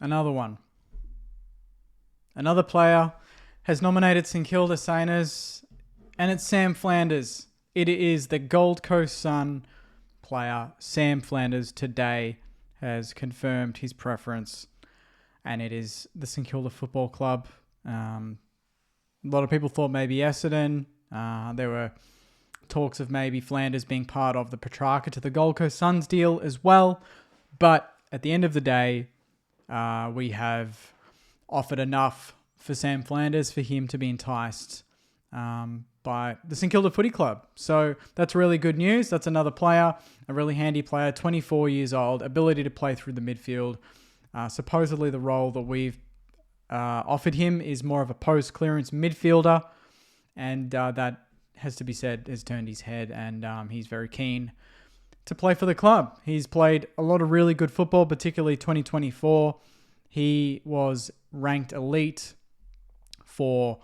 Another one. Another player has nominated St Kilda Saints, and it's Sam Flanders. It is the Gold Coast Sun player, Sam Flanders, today has confirmed his preference, and it is the St Kilda Football Club. A lot of people thought maybe Essendon. There were talks of maybe Flanders being part of the Petrarca to the Gold Coast Suns deal as well. But at the end of the day, we have offered enough for Sam Flanders for him to be enticed by the St Kilda Footy Club. So that's really good news. That's another player, a really handy player, 24 years old, ability to play through the midfield. Supposedly the role that we've offered him is more of a post-clearance midfielder, and that has to be said, has turned his head, and he's very keen to play for the club. He's played a lot of really good football, particularly 2024. He was ranked elite for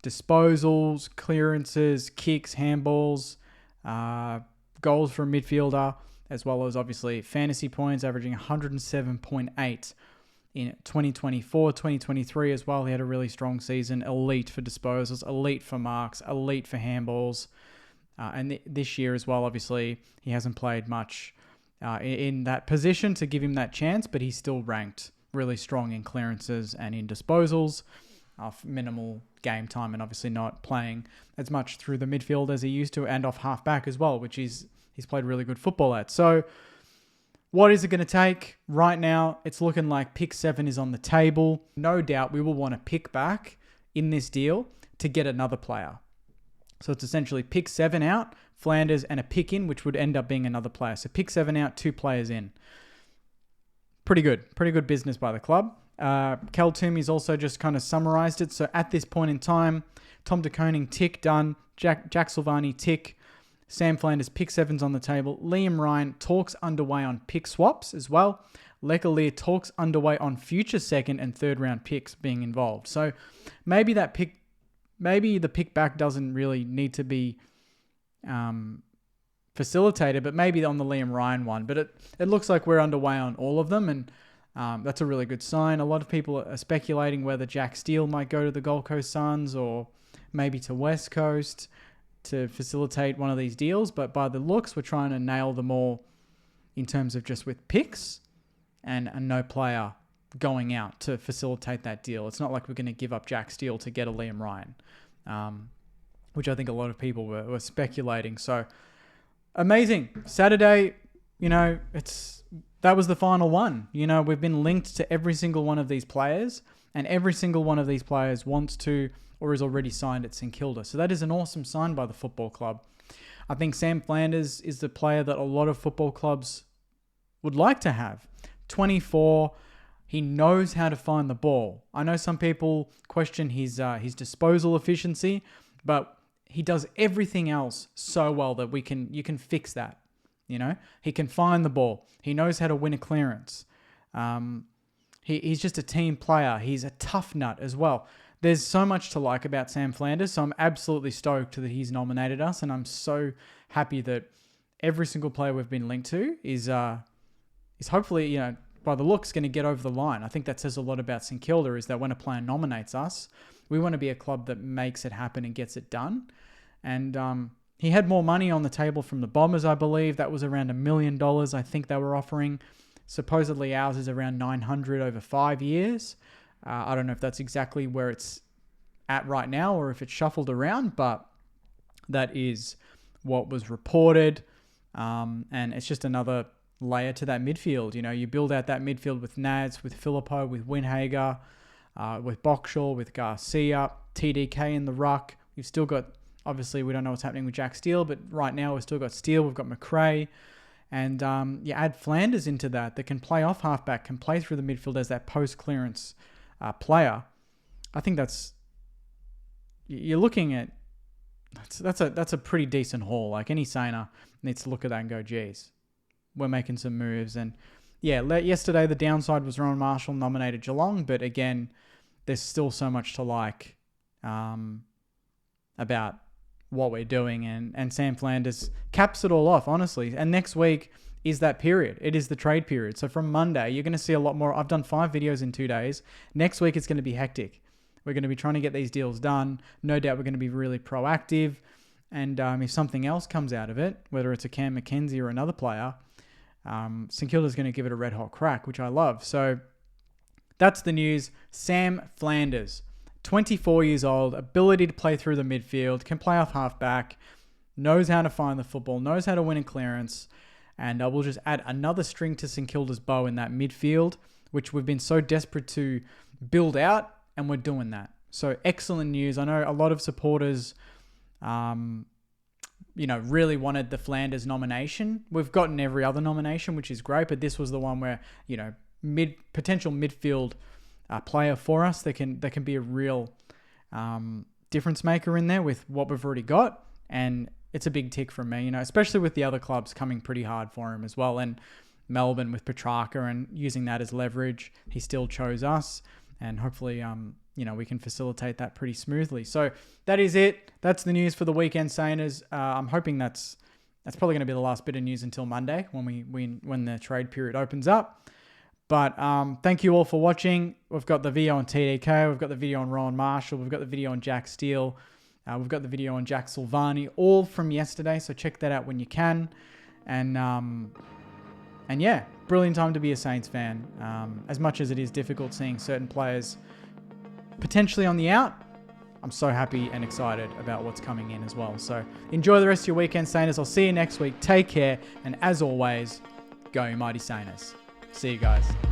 disposals, clearances, kicks, handballs, goals for a midfielder, as well as obviously fantasy points, averaging 107.8 in 2024, 2023 as well. He had a really strong season. Elite for disposals, elite for marks, elite for handballs. And this year as well, obviously, he hasn't played much in that position to give him that chance, but he's still ranked really strong in clearances and in disposals. Minimal game time and obviously not playing as much through the midfield as he used to, and off half back as well, which he's played really good football at. So what is it going to take? Right now, it's looking like pick 7 is on the table. No doubt we will want to pick back in this deal to get another player. So it's essentially pick 7 out, Flanders, and a pick in, which would end up being another player. So pick 7 out, 2 players in. Pretty good business by the club. Kel Toomey's also just kind of summarised it. So at this point in time, Tom de Koning, tick, done. Jack Silvani, tick. Sam Flanders, pick 7's on the table. Liam Ryan, talks underway on pick swaps as well. Lecalier, talks underway on future second and third round picks being involved. So maybe the pick back doesn't really need to be facilitated, but maybe on the Liam Ryan one. But it looks like we're underway on all of them, and that's a really good sign. A lot of people are speculating whether Jack Steele might go to the Gold Coast Suns or maybe to West Coast to facilitate one of these deals. But by the looks, we're trying to nail them all in terms of just with picks and no player going out to facilitate that deal. It's not like we're going to give up Jack Steele to get a Liam Ryan, which I think a lot of people were speculating. So amazing. Saturday, that was the final one. We've been linked to every single one of these players, and every single one of these players wants to or is already signed at St Kilda. So that is an awesome sign by the football club. I think Sam Flanders is the player that a lot of football clubs would like to have. 24, he knows how to find the ball. I know some people question his disposal efficiency, but he does everything else so well that you can fix that. He can find the ball. He knows how to win a clearance. He's just a team player. He's a tough nut as well. There's so much to like about Sam Flanders, so I'm absolutely stoked that he's nominated us, and I'm so happy that every single player we've been linked to is hopefully, by the looks, going to get over the line. I think that says a lot about St Kilda, is that when a player nominates us, we want to be a club that makes it happen and gets it done. And he had more money on the table from the Bombers, I believe. That was around $1 million, I think they were offering. Supposedly ours is around 900 over 5 years. I don't know if that's exactly where it's at right now or if it's shuffled around, but that is what was reported. And it's just another layer to that midfield. You build out that midfield with Nads, with Filippo, with Winhager, with Boxall, with Garcia, TDK in the ruck. We've still got, obviously, we don't know what's happening with Jack Steele, but right now we've still got Steele, we've got McRae. And you add Flanders into that can play off halfback, can play through the midfield as that post-clearance player. I think you're looking at, that's a pretty decent haul. Like, any Sainer needs to look at that and go, geez, we're making some moves. And yeah, yesterday the downside was Ron Marshall nominated Geelong, but again, there's still so much to like about what we're doing, and Sam Flanders caps it all off, honestly. And next week is that period. It is the trade period. So from Monday, you're going to see a lot more. I've done 5 videos in 2 days. Next week, it's going to be hectic. We're going to be trying to get these deals done. No doubt we're going to be really proactive. And if something else comes out of it, whether it's a Cam McKenzie or another player, St Kilda's going to give it a red hot crack, which I love. So that's the news. Sam Flanders, 24 years old, ability to play through the midfield, can play off halfback, knows how to find the football, knows how to win a clearance. And we'll just add another string to St Kilda's bow in that midfield, which we've been so desperate to build out, and we're doing that. So excellent news. I know a lot of supporters, really wanted the Flanders nomination. We've gotten every other nomination, which is great, but this was the one where, potential midfield player for us that can be a real difference maker in there with what we've already got. And it's a big tick from me, especially with the other clubs coming pretty hard for him as well. And Melbourne with Petrarca and using that as leverage, he still chose us. And hopefully, we can facilitate that pretty smoothly. So that is it. That's the news for the weekend, Sainers. I'm hoping that's probably going to be the last bit of news until Monday when the trade period opens up. But thank you all for watching. We've got the video on TDK. We've got the video on Rowan Marshall. We've got the video on Jack Steele. We've got the video on Jack Silvani, all from yesterday. So check that out when you can. And yeah, brilliant time to be a Saints fan. As much as it is difficult seeing certain players potentially on the out, I'm so happy and excited about what's coming in as well. So enjoy the rest of your weekend, Sainers. I'll see you next week. Take care. And as always, go you mighty Sainers. See you guys.